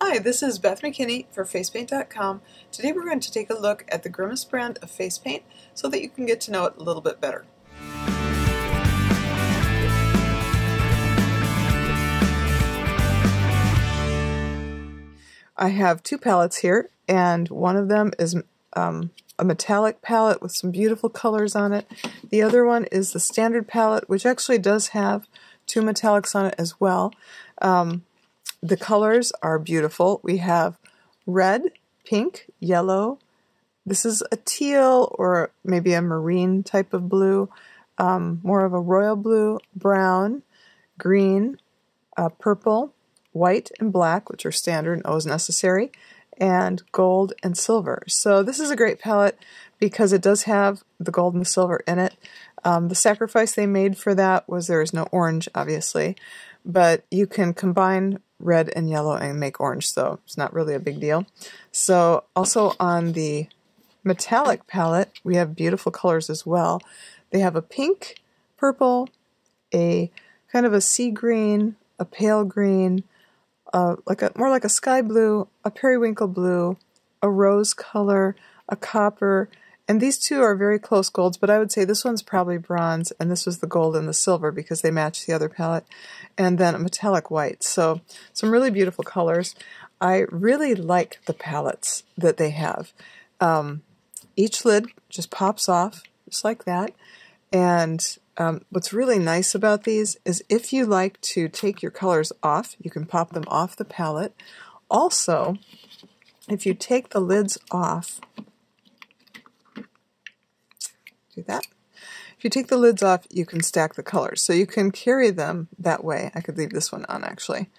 Hi, this is Beth Mackinney for FacePaintcom. Today we're going to take a look at the Grimas brand of face paint so that you can get to know it a little bit better. I have two palettes here, and one of them is a metallic palette with some beautiful colors on it. The other one is the standard palette, which actually does have two metallics on it as well. The colors are beautiful. We have red, pink, yellow. This is a teal or maybe a marine type of blue, more of a royal blue, brown, green, purple, white and black, which are standard and always necessary, and gold and silver. So this is a great palette because it does have the gold and the silver in it. The sacrifice they made for that was there is no orange, obviously, but you can combine red and yellow and make orange, so it's not really a big deal. So also on the metallic palette, we have beautiful colors as well. They have a pink, purple, a kind of a sea green, a pale green, more like a sky blue, a periwinkle blue, a rose color, a copper, and these two are very close golds, but I would say this one's probably bronze, and this was the gold and the silver because they match the other palette, and then a metallic white. So some really beautiful colors. I really like the palettes that they have. Each lid just pops off, just like that, and what's really nice about these is if you like to take your colors off, you can pop them off the palette. Also, if you take the lids off, do that. If you take the lids off, you can stack the colors. So you can carry them that way. I could leave this one on actually.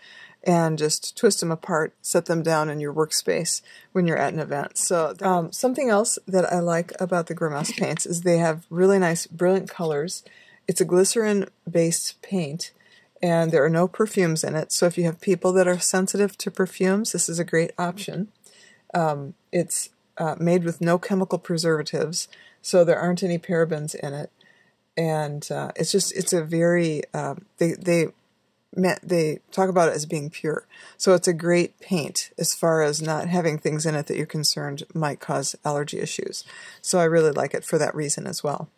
And just twist them apart, set them down in your workspace when you're at an event. So something else that I like about the Grimas paints is they have really nice, brilliant colors. It's a glycerin-based paint, and there are no perfumes in it. So if you have people that are sensitive to perfumes, this is a great option. It's made with no chemical preservatives, so there aren't any parabens in it. And it's a very, they talk about it as being pure. So it's a great paint as far as not having things in it that you're concerned might cause allergy issues. So I really like it for that reason as well.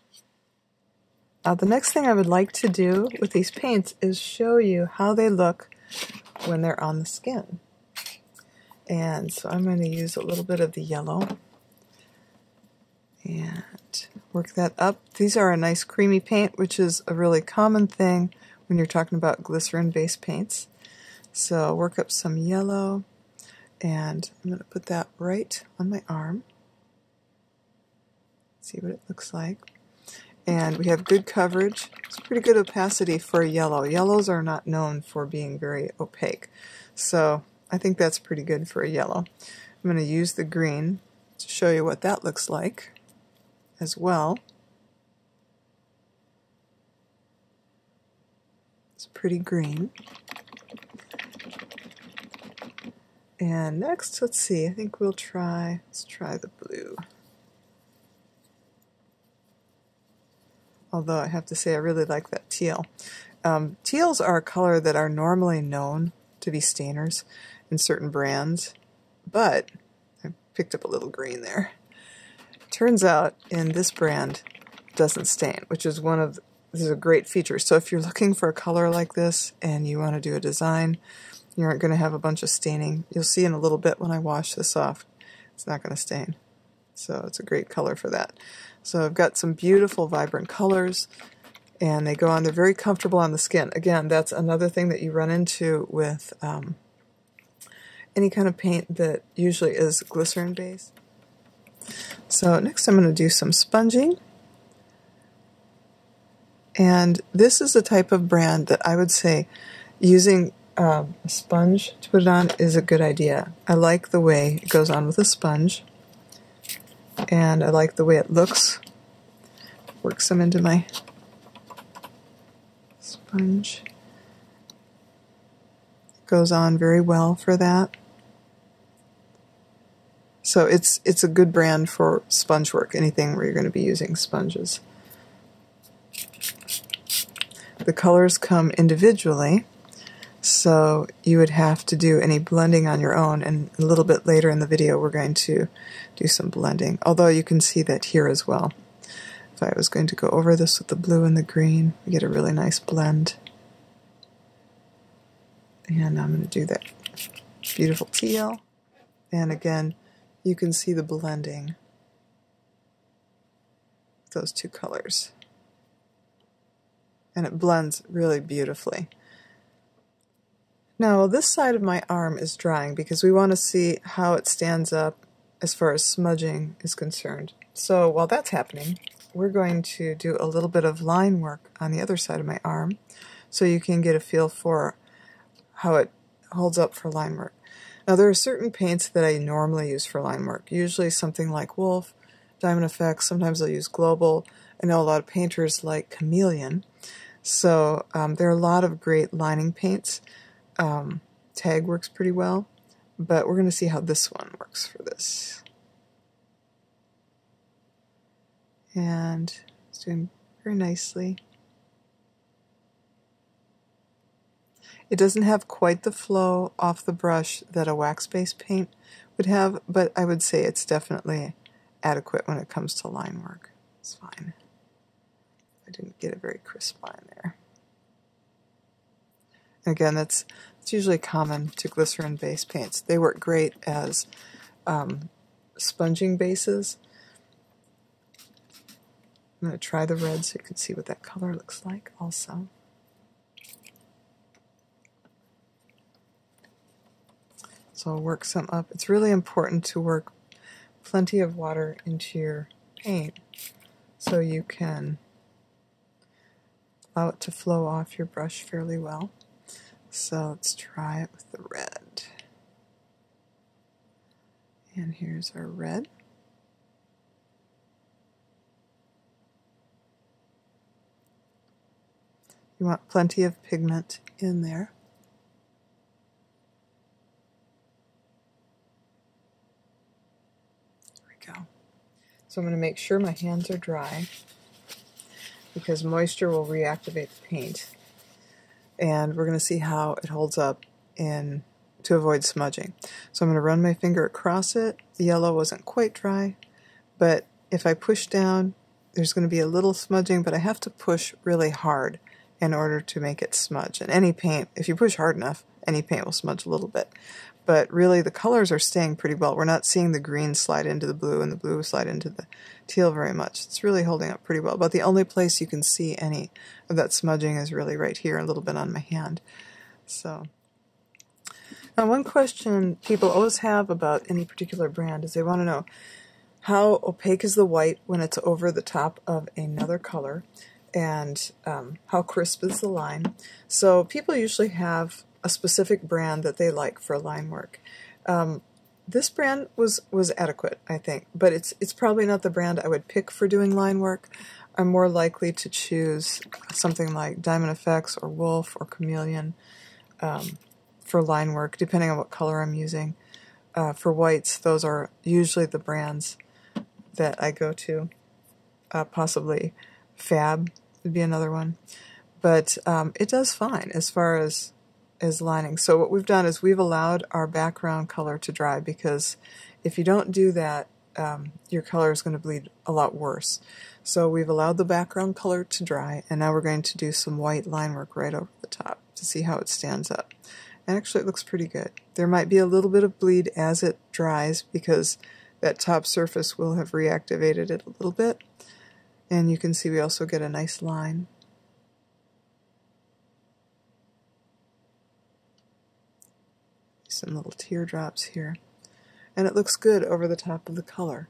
The next thing I would like to do with these paints is show you how they look when they're on the skin. And so I'm going to use a little bit of the yellow and work that up. These are a nice creamy paint, which is a really common thing when you're talking about glycerin-based paints. So work up some yellow, and I'm going to put that right on my arm. See what it looks like. And we have good coverage. It's pretty good opacity for a yellow. Yellows are not known for being very opaque. So I think that's pretty good for a yellow. I'm going to use the green to show you what that looks like as well. It's pretty green. And next, let's see, I think let's try the blue. Although I have to say I really like that teal. Teals are a color that are normally known to be stainers in certain brands, but I picked up a little green there. Turns out in this brand it doesn't stain, which is this is a great feature. So if you're looking for a color like this and you want to do a design, you aren't going to have a bunch of staining. You'll see in a little bit when I wash this off, it's not going to stain. So it's a great color for that. So I've got some beautiful vibrant colors, and they go on. They're very comfortable on the skin. Again, that's another thing that you run into with any kind of paint that usually is glycerin based. So next I'm going to do some sponging. And this is a type of brand that I would say using a sponge to put it on is a good idea. I like the way it goes on with a sponge. And I like the way it looks. Work some into my sponge. It goes on very well for that. So it's a good brand for sponge work, anything where you're going to be using sponges. The colors come individually. So you would have to do any blending on your own, and a little bit later in the video we're going to do some blending, although you can see that here as well. If I was going to go over this with the blue and the green, we get a really nice blend. And I'm going to do that beautiful teal, and again you can see the blending of those two colors, and it blends really beautifully. Now this side of my arm is drying because we want to see how it stands up as far as smudging is concerned. So while that's happening, we're going to do a little bit of line work on the other side of my arm so you can get a feel for how it holds up for line work. Now there are certain paints that I normally use for line work, usually something like Wolf, Diamond Effects, sometimes I'll use Global. I know a lot of painters like Chameleon, so there are a lot of great lining paints. Tag works pretty well, but we're going to see how this one works for this. And it's doing very nicely. It doesn't have quite the flow off the brush that a wax-based paint would have, but I would say it's definitely adequate when it comes to line work. It's fine. I didn't get a very crisp line there. Again, that's usually common to glycerin-based paints. They work great as sponging bases. I'm going to try the red so you can see what that color looks like also. So I'll work some up. It's really important to work plenty of water into your paint so you can allow it to flow off your brush fairly well. So let's try it with the red. And here's our red. You want plenty of pigment in there. So I'm going to make sure my hands are dry because moisture will reactivate the paint. And we're going to see how it holds up to avoid smudging. So I'm going to run my finger across it. The yellow wasn't quite dry, but if I push down, there's going to be a little smudging, but I have to push really hard in order to make it smudge. And any paint, if you push hard enough, any paint will smudge a little bit. But really the colors are staying pretty well. We're not seeing the green slide into the blue and the blue slide into the teal very much. It's really holding up pretty well. But the only place you can see any of that smudging is really right here, a little bit on my hand. So now one question people always have about any particular brand is they want to know how opaque is the white when it's over the top of another color, and how crisp is the line. So people usually have a specific brand that they like for line work. This brand was adequate, I think, but it's probably not the brand I would pick for doing line work. I'm more likely to choose something like Diamond Effects or Wolf or Chameleon for line work, depending on what color I'm using. For whites, those are usually the brands that I go to. Possibly Fab would be another one. But it does fine as far as lining. So what we've done is we've allowed our background color to dry, because if you don't do that, your color is going to bleed a lot worse. So we've allowed the background color to dry, and now we're going to do some white line work right over the top to see how it stands up. And actually it looks pretty good. There might be a little bit of bleed as it dries because that top surface will have reactivated it a little bit. And you can see we also get a nice line. Some little teardrops here. And it looks good over the top of the color.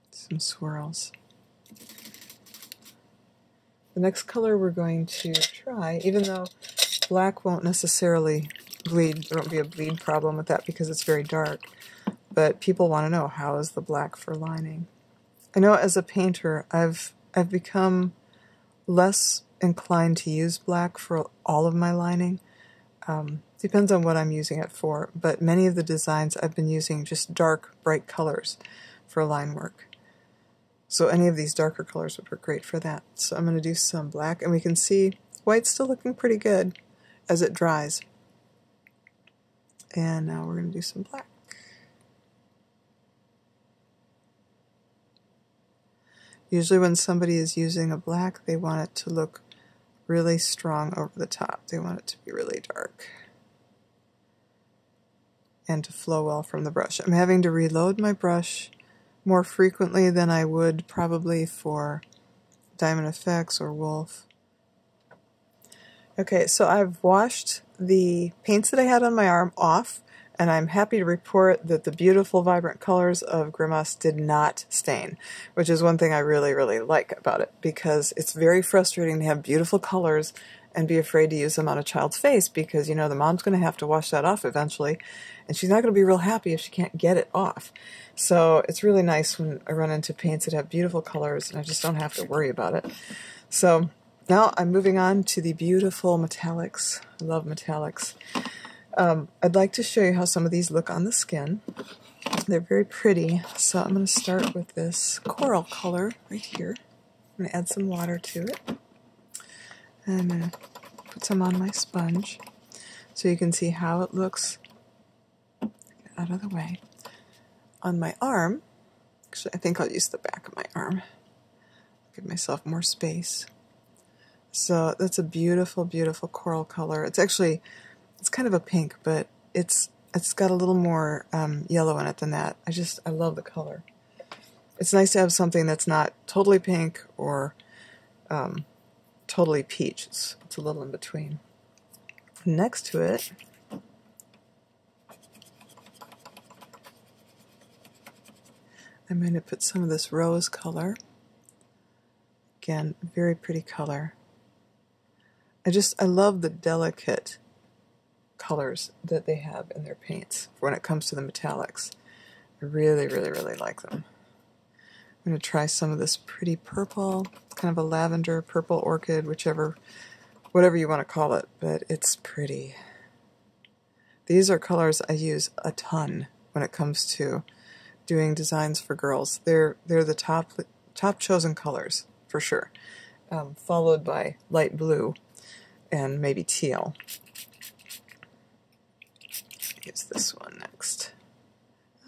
Some swirls. The next color we're going to try, even though black won't necessarily bleed, there won't be a bleed problem with that because it's very dark, but people want to know, how is the black for lining? I know as a painter I've become less inclined to use black for all of my lining. Depends on what I'm using it for, but many of the designs I've been using just dark, bright colors for line work. So any of these darker colors would work great for that. So I'm going to do some black, and we can see white's still looking pretty good as it dries. And now we're going to do some black. Usually when somebody is using a black, they want it to look really strong over the top. They want it to be really dark and to flow well from the brush. I'm having to reload my brush more frequently than I would probably for Diamond Effects or Wolf. Okay, so I've washed the paints that I had on my arm off, and I'm happy to report that the beautiful vibrant colors of Grimas did not stain, which is one thing I really, really like about it, because it's very frustrating to have beautiful colors and be afraid to use them on a child's face, because you know the mom's going to have to wash that off eventually, and she's not going to be real happy if she can't get it off. So it's really nice when I run into paints that have beautiful colors and I just don't have to worry about it. So now I'm moving on to the beautiful metallics. I love metallics. I'd like to show you how some of these look on the skin. They're very pretty, so I'm going to start with this coral color right here. I'm going to add some water to it. And I'm going to put some on my sponge so you can see how it looks. Get out of the way. On my arm, actually I think I'll use the back of my arm. Give myself more space. So that's a beautiful, beautiful coral color. It's kind of a pink, but it's got a little more yellow in it than that. I love the color. It's nice to have something that's not totally pink or totally peach. It's a little in between. Next to it, I'm going to put some of this rose color. Again, very pretty color. I love the delicate colors that they have in their paints when it comes to the metallics. I really, really, really like them. I'm going to try some of this pretty purple, kind of a lavender, purple orchid, whatever you want to call it, but it's pretty. These are colors I use a ton when it comes to doing designs for girls. They're the top chosen colors, for sure, followed by light blue and maybe teal. Use this one next.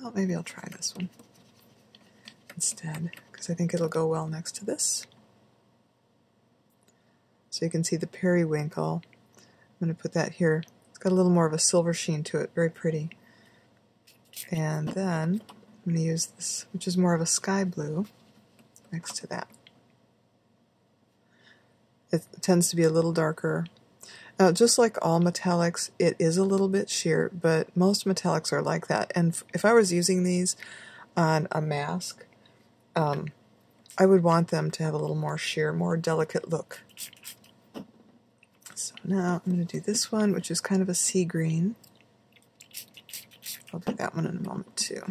Well, maybe I'll try this one instead, because I think it'll go well next to this. So you can see the periwinkle. I'm going to put that here. It's got a little more of a silver sheen to it, very pretty. And then I'm going to use this, which is more of a sky blue, next to that. It tends to be a little darker. Now, just like all metallics, it is a little bit sheer, but most metallics are like that. And if I was using these on a mask, I would want them to have a little more sheer, more delicate look. So now I'm going to do this one, which is kind of a sea green. I'll do that one in a moment too.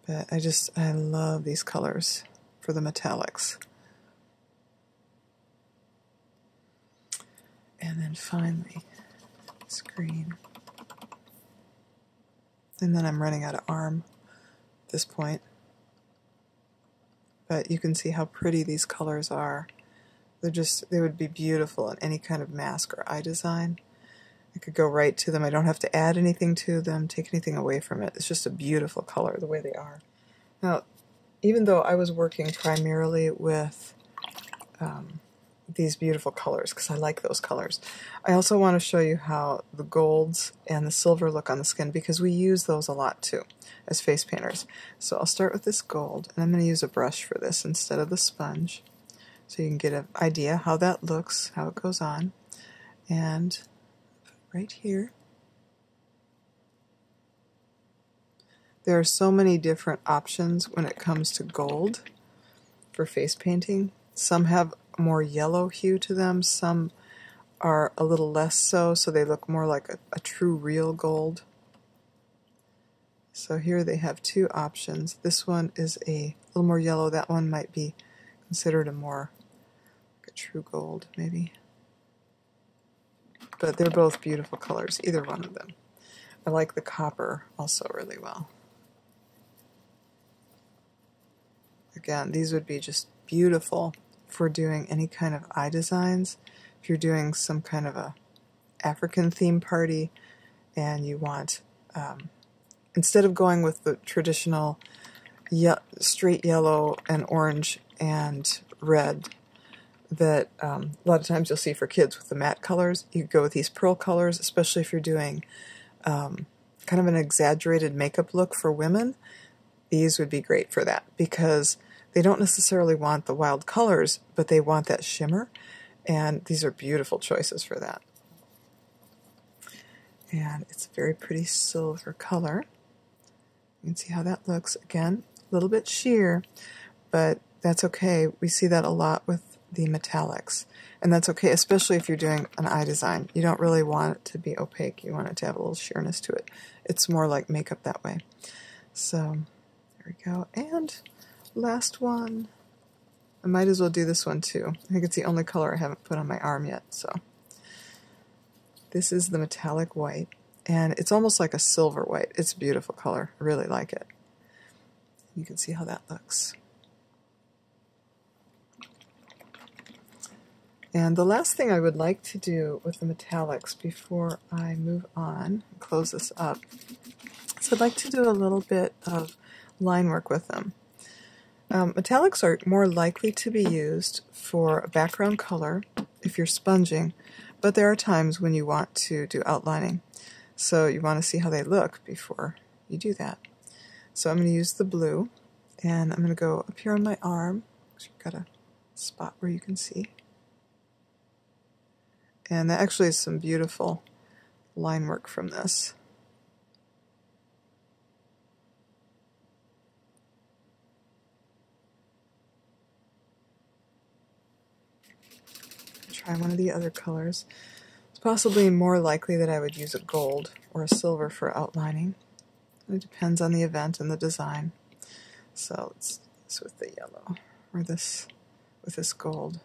But I love these colors for the metallics. And then finally, this green. And then I'm running out of arm at this point. But you can see how pretty these colors are. They would be beautiful in any kind of mask or eye design. I could go right to them. I don't have to add anything to them, take anything away from it. It's just a beautiful color the way they are. Now, even though I was working primarily with these beautiful colors, because I like those colors, I also want to show you how the golds and the silver look on the skin, because we use those a lot too as face painters. So I'll start with this gold, and I'm going to use a brush for this instead of the sponge, so you can get an idea how that looks, how it goes on. And right here, there are so many different options when it comes to gold for face painting. Some have a more yellow hue to them, some are a little less so they look more like a true real gold. So here they have two options. This one is a little more yellow, that one might be considered a more like a true gold maybe. But they're both beautiful colors, either one of them. I like the copper also really well. Again, these would be just beautiful for doing any kind of eye designs. If you're doing some kind of a African theme party and you want, instead of going with the traditional straight yellow and orange and red that a lot of times you'll see for kids with the matte colors, you go with these pearl colors, especially if you're doing kind of an exaggerated makeup look for women. These would be great for that because they don't necessarily want the wild colors, but they want that shimmer, and these are beautiful choices for that. And it's a very pretty silver color. You can see how that looks. Again, a little bit sheer, but that's okay. We see that a lot with the metallics, and that's okay, especially if you're doing an eye design. You don't really want it to be opaque. You want it to have a little sheerness to it. It's more like makeup that way. So there we go. And last one. I might as well do this one too. I think it's the only color I haven't put on my arm yet. So this is the metallic white, and it's almost like a silver white. It's a beautiful color. I really like it. You can see how that looks. And the last thing I would like to do with the metallics before I move on and close this up is I'd like to do a little bit of line work with them. Metallics are more likely to be used for a background color if you're sponging, but there are times when you want to do outlining. So you want to see how they look before you do that. So I'm going to use the blue, and I'm going to go up here on my arm. You've got a spot where you can see. And that actually is some beautiful line work from this. Try one of the other colors. It's possibly more likely that I would use a gold or a silver for outlining. It depends on the event and the design. So let's do this with the yellow, or this with this gold.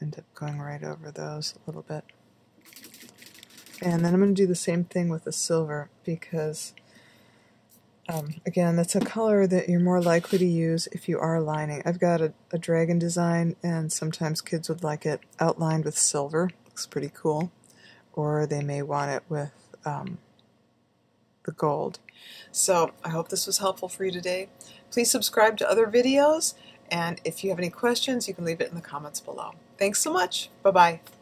End up going right over those a little bit. And then I'm going to do the same thing with the silver because, again, that's a color that you're more likely to use if you are lining. I've got a dragon design, and sometimes kids would like it outlined with silver. Looks pretty cool. Or they may want it with the gold. So I hope this was helpful for you today. Please subscribe to other videos, and if you have any questions, you can leave it in the comments below. Thanks so much. Bye-bye.